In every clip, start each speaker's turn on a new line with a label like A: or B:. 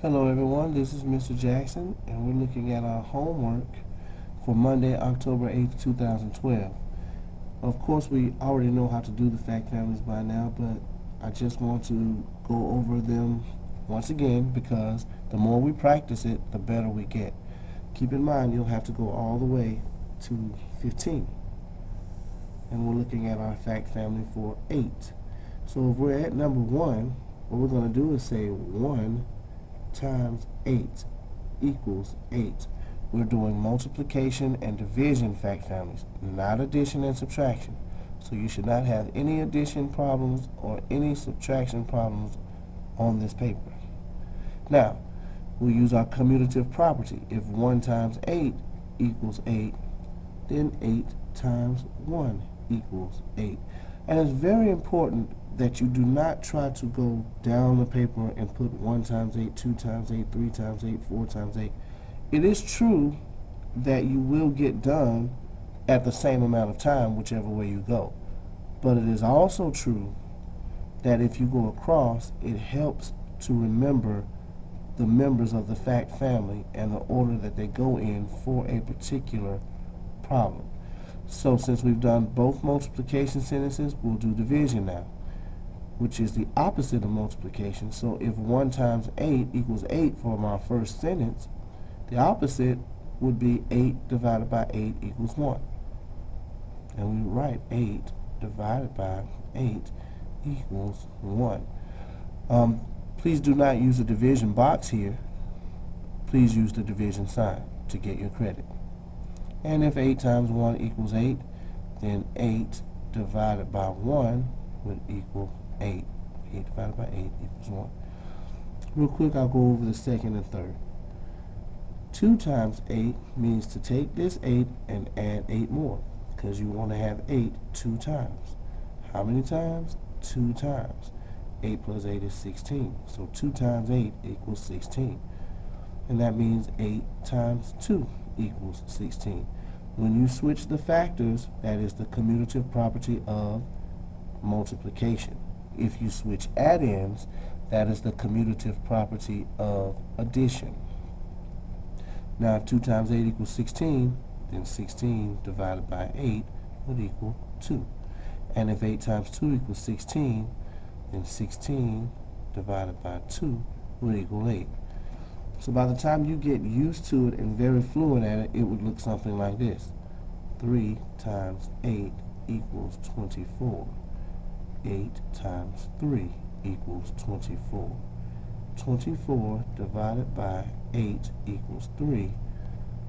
A: Hello everyone, this is Mr. Jackson and we're looking at our homework for Monday, October 8th, 2012. Of course, we already know how to do the fact families by now, but I just want to go over them once again because the more we practice it, the better we get. Keep in mind, you'll have to go all the way to 15. And we're looking at our fact family for 8. So if we're at number 1, what we're going to do is say 1 times 8 equals 8. We're doing multiplication and division fact families, not addition and subtraction. So you should not have any addition problems or any subtraction problems on this paper. Now, we'll use our commutative property. If 1 times 8 equals 8, then 8 times 1 equals 8. And it's very important that you do not try to go down the paper and put 1 times 8, 2 times 8, 3 times 8, 4 times 8. It is true that you will get done at the same amount of time whichever way you go. But it is also true that if you go across, it helps to remember the members of the fact family and the order that they go in for a particular problem. So since we've done both multiplication sentences, we'll do division now, which is the opposite of multiplication. So if 1 times 8 equals 8 for our first sentence, the opposite would be 8 divided by 8 equals 1. And we write 8 divided by 8 equals 1. Please do not use the division box here. Please use the division sign to get your credit. And if 8 times 1 equals 8, then 8 divided by 1 would equal 8. 8 divided by 8 equals 1. Real quick, I'll go over the second and third. 2 times 8 means to take this 8 and add 8 more, because you want to have 8 2 times. How many times? 2 times. 8 plus 8 is 16. So 2 times 8 equals 16. And that means 8 times 2 equals 16. When you switch the factors, that is the commutative property of multiplication. If you switch add-ins, that is the commutative property of addition. Now if 2 times 8 equals 16, then 16 divided by 8 would equal 2. And if 8 times 2 equals 16, then 16 divided by 2 would equal 8. So by the time you get used to it and very fluent at it, it would look something like this. 3 times 8 equals 24. 8 times 3 equals 24. 24 divided by 8 equals 3.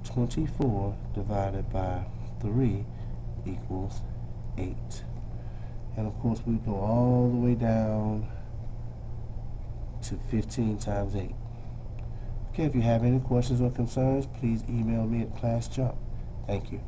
A: 24 divided by 3 equals 8. And of course we go all the way down to 15 times 8. Okay, if you have any questions or concerns, please email me at ClassJump. Thank you.